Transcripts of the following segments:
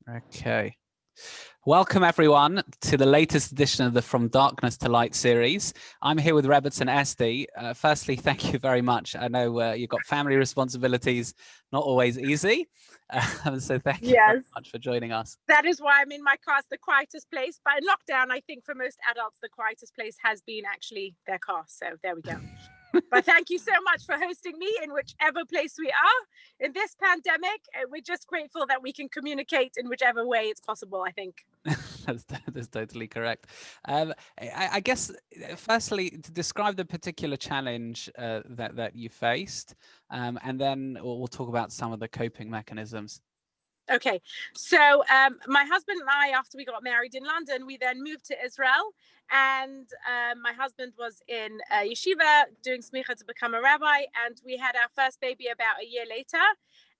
Okay. Welcome, everyone, to the latest edition of the From Darkness to Light series. I'm here with Rebbetzin Esti. Firstly, thank you very much. I know you've got family responsibilities, not always easy. So thank you very much for joining us. That is why I'm in my car. It's the quietest place. But in lockdown, I think for most adults, the quietest place has been actually their car. So there we go. But thank you so much for hosting me in whichever place we are in this pandemic. We're just grateful that we can communicate in whichever way it's possible, I think. That's totally correct. I guess, firstly, to describe the particular challenge that you faced, and then we'll talk about some of the coping mechanisms. Okay, so my husband and I, after we got married in London, we then moved to Israel, and my husband was in yeshiva doing smicha to become a rabbi, and we had our first baby about a year later,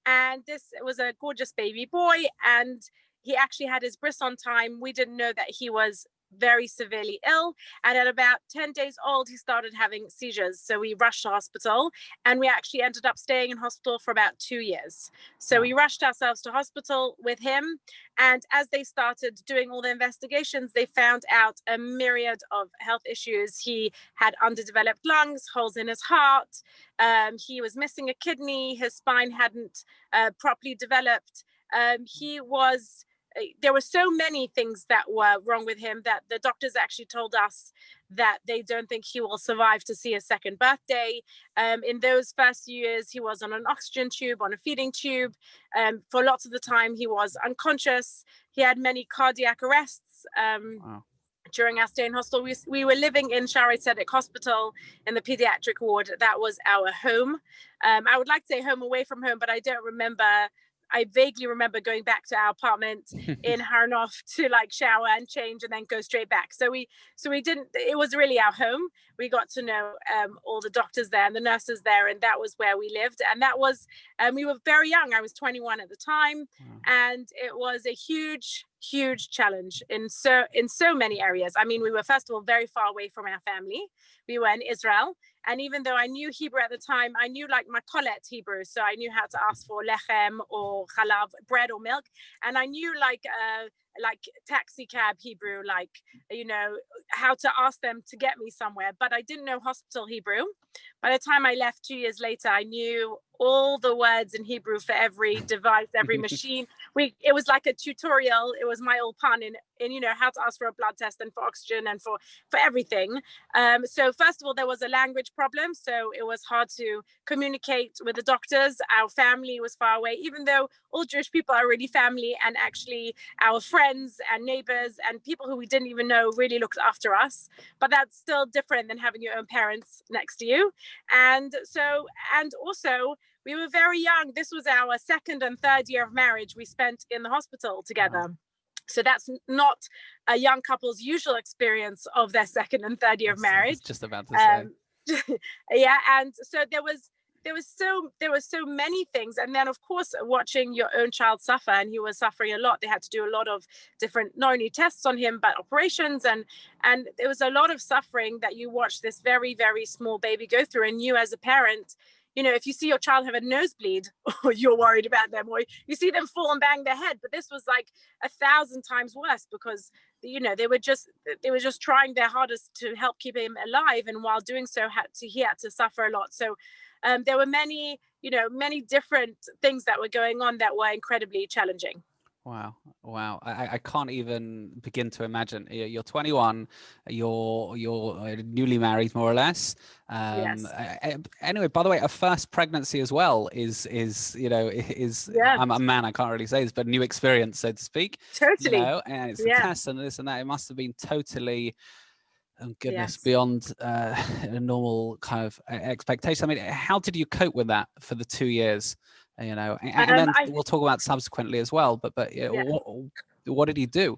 and this was a gorgeous baby boy, and he actually had his bris on time. We didn't know that he was very severely ill, and at about 10 days old he started having seizures, so we rushed to hospital, and we actually ended up staying in hospital for about 2 years. So we rushed ourselves to hospital with him, and as they started doing all the investigations, they found out a myriad of health issues. He had underdeveloped lungs, holes in his heart, he was missing a kidney, his spine hadn't properly developed. There were so many things that were wrong with him that the doctors actually told us that they don't think he will survive to see his second birthday. In those first few years, he was on an oxygen tube, on a feeding tube. For lots of the time, he was unconscious. He had many cardiac arrests. During our stay in hospital, we were living in Shaarei Tzedek Hospital in the pediatric ward. That was our home. I would like to say home away from home, but I don't remember. I vaguely remember going back to our apartment in Harnoff to like shower and change and then go straight back. So we didn't, it was really our home. We got to know all the doctors there and the nurses there, and that was where we lived. And that was, we were very young. I was 21 at the time. And it was a huge challenge in so many areas. I mean, we were first of all very far away from our family. We were in Israel. And even though I knew Hebrew at the time, I knew like makolet Hebrew. So I knew how to ask for lechem or chalav, bread or milk. And I knew like taxi cab Hebrew, like, you know, how to ask them to get me somewhere. But I didn't know hospital Hebrew. By the time I left 2 years later, I knew all the words in Hebrew for every device, every machine. It was like a tutorial. It was my old pun in you know, how to ask for a blood test and for oxygen and for everything. So first of all, there was a language problem. So it was hard to communicate with the doctors. Our family was far away, even though all Jewish people are really family, and actually our friends and neighbors and people who we didn't even know really looked after us. But that's still different than having your own parents next to you. And also, we were very young. This was our second and third year of marriage we spent in the hospital together. Wow. So that's not a young couple's usual experience of their second and third year of marriage. Just about to say. Yeah, and so there were so many things, and then of course watching your own child suffer, and he was suffering a lot. They had to do a lot of different, not only tests on him but operations, and there was a lot of suffering that you watch this very, very small baby go through. And you as a parent, you know, if you see your child have a nosebleed, or you're worried about them, or you see them fall and bang their head. But this was like 1,000 times worse, because, you know, they were just trying their hardest to help keep him alive, and while doing so, he had to suffer a lot. So there were many different things that were going on that were incredibly challenging. Wow. I can't even begin to imagine. You're 21, you're newly married, more or less. Yes. Anyway, by the way, a first pregnancy as well is yeah. I'm a man, I can't really say this, but a new experience, so to speak. Totally. You know, and it's a test and this and that. It must have been totally, oh goodness, yes. beyond a normal kind of expectation. I mean, how did you cope with that for the 2 years? You know, and then we'll talk about subsequently as well. But yes. What did he do?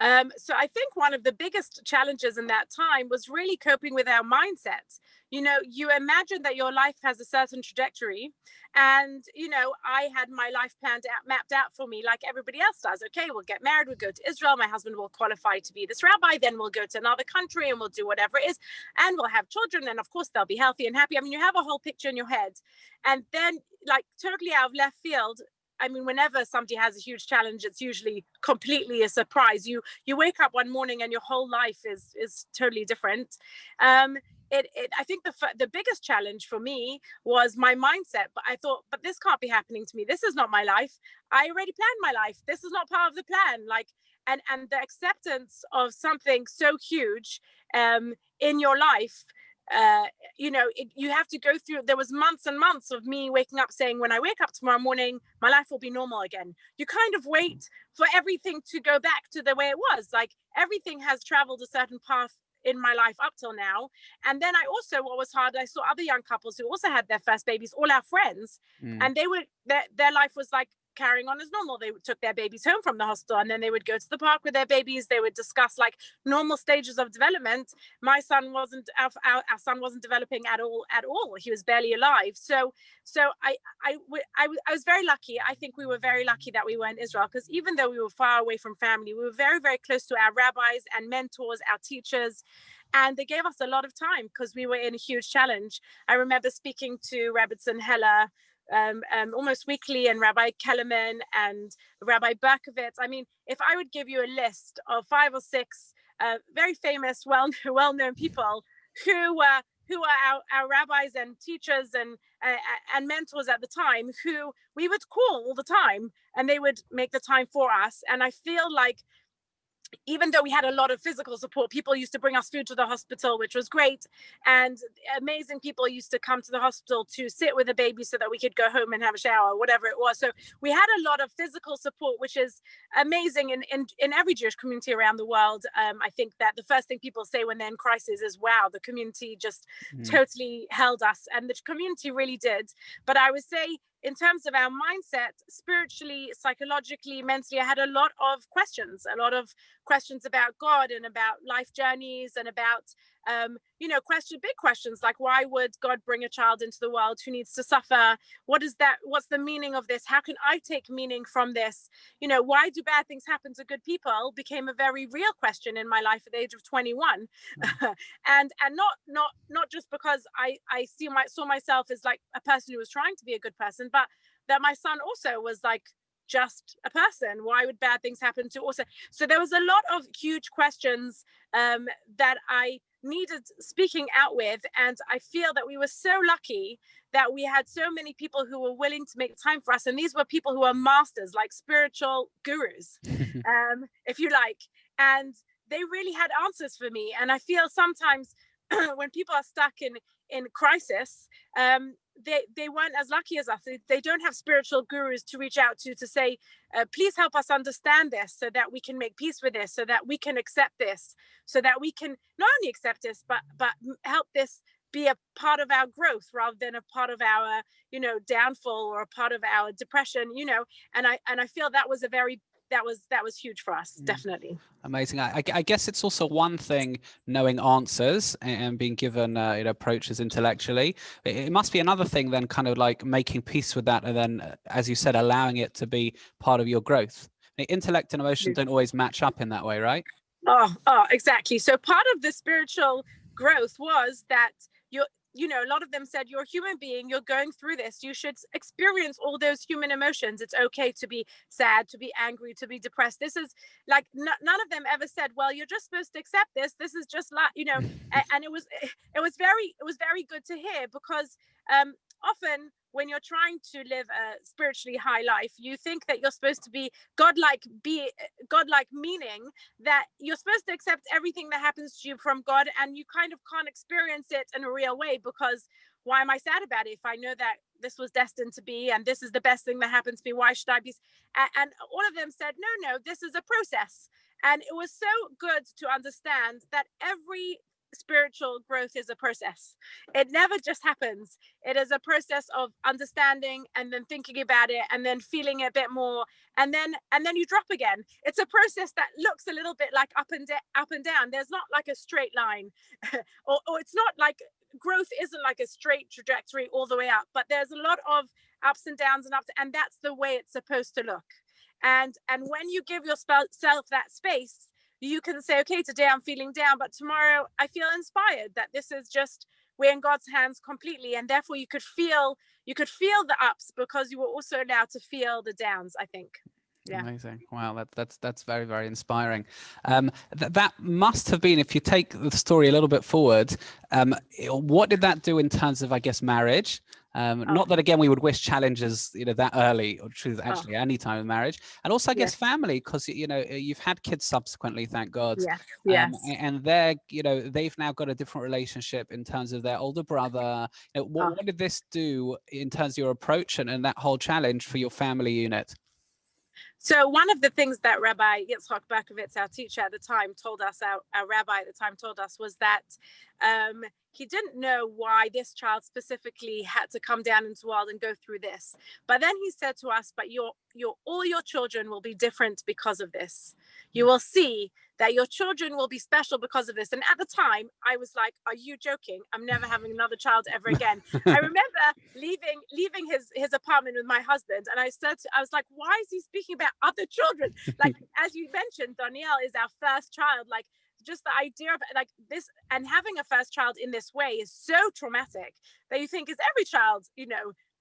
So I think one of the biggest challenges in that time was really coping with our mindset. You know, you imagine that your life has a certain trajectory, and, you know, I had my life planned out, mapped out for me like everybody else does. Okay, we'll get married, we'll go to Israel, my husband will qualify to be this rabbi, then we'll go to another country and we'll do whatever it is, and we'll have children, and of course they'll be healthy and happy. I mean, you have a whole picture in your head, and then, like, totally out of left field, I mean, whenever somebody has a huge challenge, it's usually completely a surprise. You wake up one morning and your whole life is totally different. I think the biggest challenge for me was my mindset. But I thought, but this can't be happening to me. This is not my life. I already planned my life. This is not part of the plan. Like, and the acceptance of something so huge in your life. You have to go through. There was months and months of me waking up saying, when I wake up tomorrow morning, my life will be normal again. You kind of wait for everything to go back to the way it was. Like, everything has traveled a certain path in my life up till now. And then what was hard, I saw other young couples who also had their first babies, all our friends, and their life was like carrying on as normal. They took their babies home from the hospital, and then they would go to the park with their babies. They would discuss like normal stages of development. My son wasn't, our son wasn't developing at all. He was barely alive. So I was very lucky. I think we were very lucky that we were in Israel, because even though we were far away from family, we were very, very close to our rabbis and mentors, our teachers. And they gave us a lot of time because we were in a huge challenge. I remember speaking to Rebbetzin Heller almost weekly, and Rabbi Kellerman and Rabbi Berkovitz. I mean, if I would give you a list of 5 or 6 very famous, well-known people who were our rabbis and teachers and mentors at the time, who we would call all the time, and they would make the time for us. And I feel like, even though we had a lot of physical support, people used to bring us food to the hospital, which was great. And amazing people used to come to the hospital to sit with the baby so that we could go home and have a shower, whatever it was. So we had a lot of physical support, which is amazing in every Jewish community around the world. I think that the first thing people say when they're in crisis is, wow, the community just totally held us. And the community really did. But I would say, in terms of our mindset, spiritually, psychologically, mentally, I had a lot of questions about God and about life journeys, and about, big questions like, why would God bring a child into the world who needs to suffer? What's the meaning of this? How can I take meaning from this? Why do bad things happen to good people became a very real question in my life at the age of 21. and not just because I saw myself as like a person who was trying to be a good person, but that my son also was like just a person. Why would bad things happen to also? So there was a lot of huge questions that I needed speaking out with. And I feel that we were so lucky that we had so many people who were willing to make time for us. And these were people who are masters, like spiritual gurus, if you like. And they really had answers for me. And I feel sometimes when people are stuck in crisis, they weren't as lucky as us. They don't have spiritual gurus to reach out to say, please help us understand this so that we can make peace with this, so that we can accept this, so that we can not only accept this, but help this be a part of our growth rather than a part of our, downfall, or a part of our depression, and I feel that was that was huge for us, definitely. Amazing. I guess it's also one thing knowing answers and being given approaches intellectually. It must be another thing then, kind of like making peace with that, and then, as you said, allowing it to be part of your growth. Intellect and emotion don't always match up in that way, right? Oh, exactly. So part of the spiritual growth was that a lot of them said, you're a human being, you're going through this, you should experience all those human emotions. It's okay to be sad, to be angry, to be depressed. This is like, none of them ever said, well, you're just supposed to accept this. This is just like, and it was very good to hear, because often when you're trying to live a spiritually high life, you think that you're supposed to be godlike, meaning that you're supposed to accept everything that happens to you from God, and you kind of can't experience it in a real way, because why am I sad about it if I know that this was destined to be, and this is the best thing that happened to me? Why should I be? And all of them said, no, this is a process. And it was so good to understand that every spiritual growth is a process. It never just happens. It is a process of understanding, and then thinking about it, and then feeling it a bit more, and then you drop again. It's a process that looks a little bit like up and down. There's not like a straight line, or it's not like growth isn't like a straight trajectory all the way up, but there's a lot of ups and downs and that's the way it's supposed to look. And when you give yourself that space, you can say, okay, today I'm feeling down, but tomorrow I feel inspired that this is just, we're in God's hands completely, and therefore you could feel the ups because you were also allowed to feel the downs, I think. Yeah. Amazing. Wow, that's very, very inspiring. That must have been, if you take the story a little bit forward, what did that do in terms of, I guess, marriage? Not that, again, we would wish challenges, that early, or truth, actually, any time in marriage. And also, I guess, family, because, you've had kids subsequently, thank God. Yes. And they're, they've now got a different relationship in terms of their older brother. What did this do in terms of your approach and that whole challenge for your family unit? So one of the things that Rabbi Yitzhak Berkovitz, our teacher at the time, told us, our rabbi at the time told us, was that he didn't know why this child specifically had to come down into the world and go through this. But then he said to us, but all your children will be different because of this. You will see that your children will be special because of this. And at the time, I was like, are you joking? I'm never having another child ever again. I remember leaving his apartment with my husband. And I was like, why is he speaking about other children? Like, as you mentioned, Danielle is our first child. Like, just the idea of like this, and having a first child in this way is so traumatic that you think, is every child,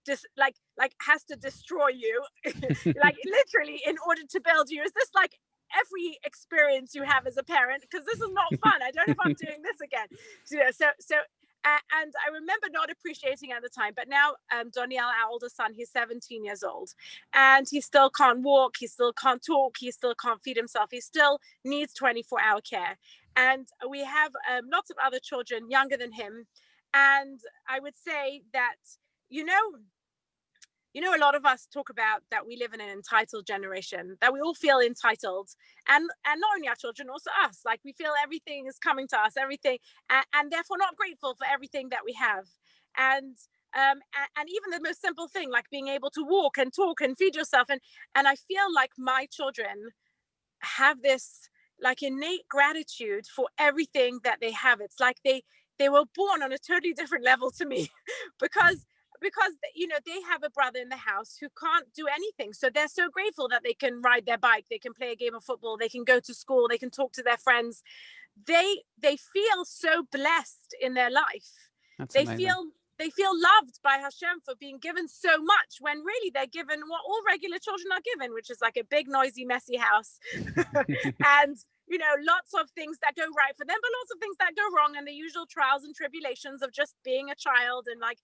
just like has to destroy you, like literally in order to build you? Is this like every experience you have as a parent? Because this is not fun. I don't know if I'm doing this again. And I remember not appreciating at the time, but now Daniel, our older son, he's 17 years old, and he still can't walk, he still can't talk, he still can't feed himself, he still needs 24-hour care. And we have lots of other children younger than him. And I would say that, a lot of us talk about that we live in an entitled generation, that we all feel entitled, and not only our children, also us. Like, we feel everything is coming to us, everything, and therefore not grateful for everything that we have. And even the most simple thing, like being able to walk and talk and feed yourself. And I feel like my children have this like innate gratitude for everything that they have. It's like they were born on a totally different level to me because they have a brother in the house who can't do anything. So they're so grateful that they can ride their bike, they can play a game of football, they can go to school, they can talk to their friends. They feel so blessed in their life. That's they amazing. feel loved by Hashem for being given so much, when really they're given what all regular children are given, which is like a big, noisy, messy house. And lots of things that go right for them, but lots of things that go wrong, and the usual trials and tribulations of just being a child, and like,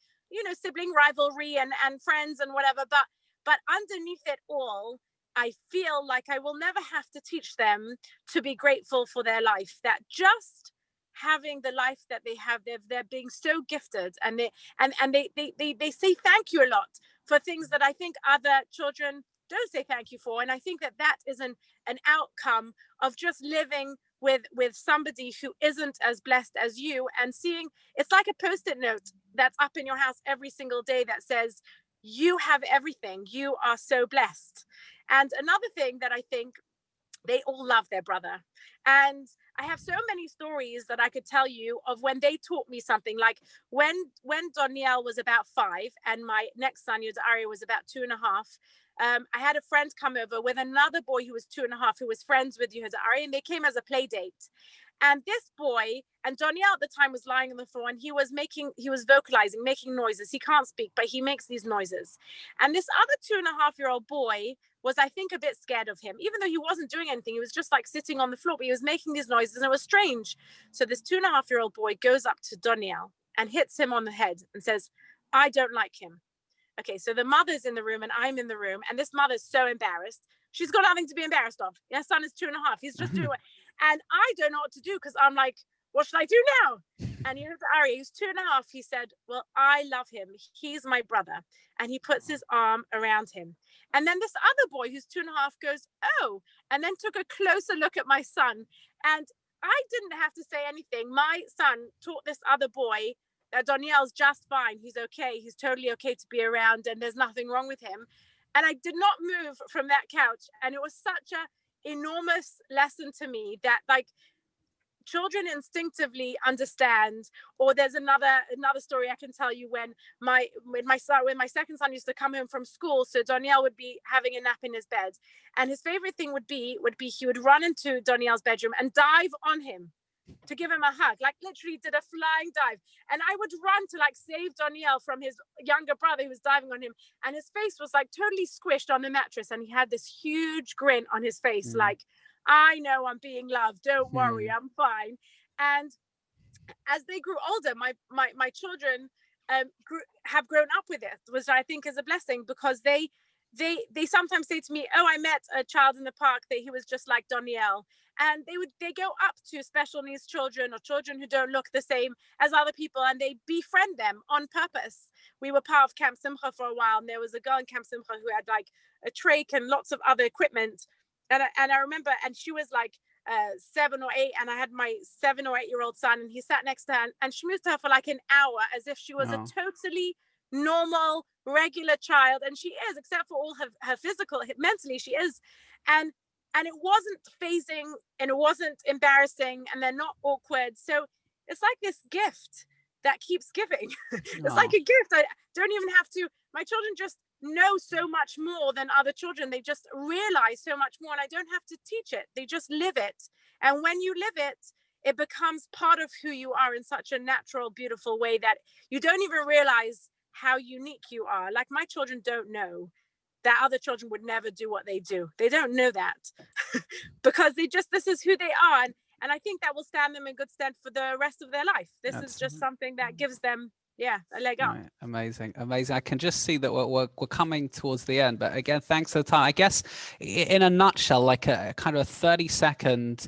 sibling rivalry and friends and whatever. But underneath it all, I feel like I will never have to teach them to be grateful for their life, that just having the life that they have, they're being so gifted, and they say thank you a lot for things that I think other children don't say thank you for. And I think that is an outcome of just living with somebody who isn't as blessed as you, and seeing, it's like a post-it note that's up in your house every single day that says, you have everything, you are so blessed. And another thing that I think, they all love their brother. And I have so many stories that I could tell you of when they taught me something. Like when Danielle was about 5 and my next son, Yudari, was about 2.5, I had a friend come over with another boy who was 2.5, who was friends with Yudari, and they came as a play date. And this boy, and Danielle at the time was lying on the floor, and he was vocalizing, making noises. He can't speak, but he makes these noises. And this other 2.5-year-old boy was, I think, a bit scared of him, even though he wasn't doing anything. He was just like sitting on the floor, but he was making these noises, and it was strange. So this 2.5-year-old boy goes up to Danielle and hits him on the head and says, I don't like him. Okay, so the mother's in the room and I'm in the room, and this mother's so embarrassed. She's got nothing to be embarrassed of. Your son is 2.5. He's just doing it. And I don't know what to do, because I'm like, what should I do now? And Ari, who's 2.5, he said, well, I love him. He's my brother. And he puts his arm around him. And then this other boy who's 2.5 goes, oh, and then took a closer look at my son. And I didn't have to say anything. My son taught this other boy that Danielle's just fine. He's okay. He's totally okay to be around, and there's nothing wrong with him. And I did not move from that couch. And it was such a enormous lesson to me that, like, children instinctively understand. Or there's another story I can tell you, when my second son used to come home from school. So Danielle would be having a nap in his bed, and his favorite thing would be he would run into Danielle's bedroom and dive on him, to give him a hug, like literally did a flying dive. And I would run to like save Daniel from his younger brother who was diving on him. And his face was like totally squished on the mattress. And he had this huge grin on his face, like, I know I'm being loved. Don't worry, I'm fine. And as they grew older, my children have grown up with it, which I think is a blessing, because they sometimes say to me, oh, I met a child in the park that he was just like Danielle. And they go up to special needs children or children who don't look the same as other people, and they befriend them on purpose. We were part of Camp Simcha for a while, and there was a girl in Camp Simcha who had like a trach and lots of other equipment. And I remember, and she was like 7 or 8, and I had my 7 or 8-year-old son, and he sat next to her, and she moved to her for like an hour as if she was a totally normal, regular child. And she is, except for all her physical, mentally she is. And it wasn't phasing, and it wasn't embarrassing, and they're not awkward. So it's like this gift that keeps giving. It's like a gift. I don't even have to, my children just know so much more than other children. They just realize so much more, and I don't have to teach it. They just live it. And when you live it, it becomes part of who you are in such a natural, beautiful way that you don't even realize how unique you are. Like my children don't know that other children would never do what they do. They don't know that because this is who they are. And I think that will stand them in good stead for the rest of their life. This is just something that gives them, a leg up. Right. Amazing. I can just see that we're coming towards the end, but again, thanks for the time. I guess in a nutshell, like a kind of a 30-second,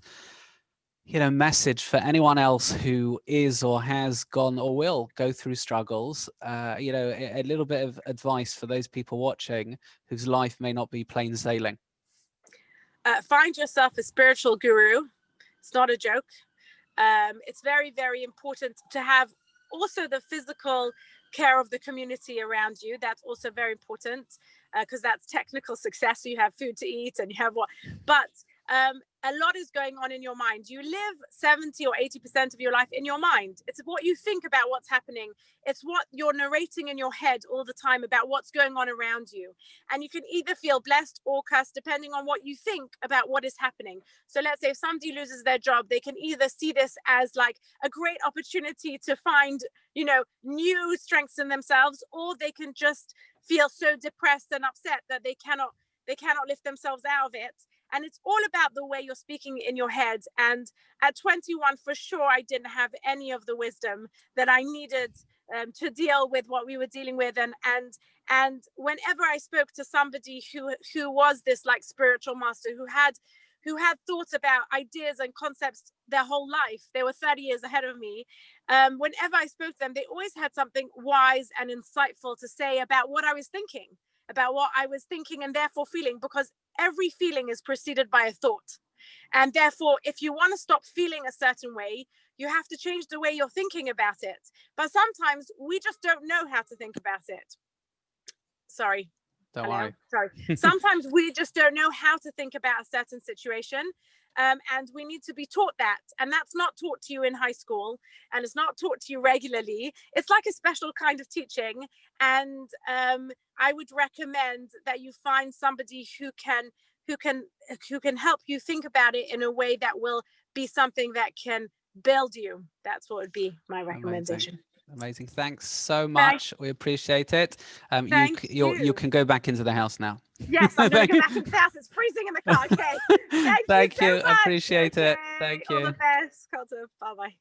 message for anyone else who is or has gone or will go through struggles, a little bit of advice for those people watching whose life may not be plain sailing. Find yourself a spiritual guru. It's not a joke. It's very, very important to have also the physical care of the community around you. That's also very important because that's technical success. So you have food to eat and you have but a lot is going on in your mind. You live 70 or 80% of your life in your mind. It's what you think about what's happening. It's what you're narrating in your head all the time about what's going on around you. And you can either feel blessed or cursed depending on what you think about what is happening. So let's say if somebody loses their job, they can either see this as like a great opportunity to find, new strengths in themselves, or they can just feel so depressed and upset that they cannot lift themselves out of it. And it's all about the way you're speaking in your head. And at 21, for sure, I didn't have any of the wisdom that I needed to deal with what we were dealing with. And whenever I spoke to somebody who was this like spiritual master, who had thought about ideas and concepts their whole life, they were 30 years ahead of me. Whenever I spoke to them, they always had something wise and insightful to say about what I was thinking and therefore feeling, because every feeling is preceded by a thought. And therefore, if you want to stop feeling a certain way, you have to change the way you're thinking about it. But sometimes we just don't know how to think about it. Sorry. Don't worry. Sorry. Sometimes we just don't know how to think about a certain situation. And we need to be taught that. And that's not taught to you in high school, and it's not taught to you regularly. It's like a special kind of teaching. And I would recommend that you find somebody who can help you think about it in a way that will be something that can build you. That's what would be my recommendation. Amazing. Thanks so much. We appreciate it. You can go back into the house now. Yes, I'm going to go back into the house. It's freezing in the car. Okay. Thank you. So appreciate it. Thank you. All the best. Bye-bye.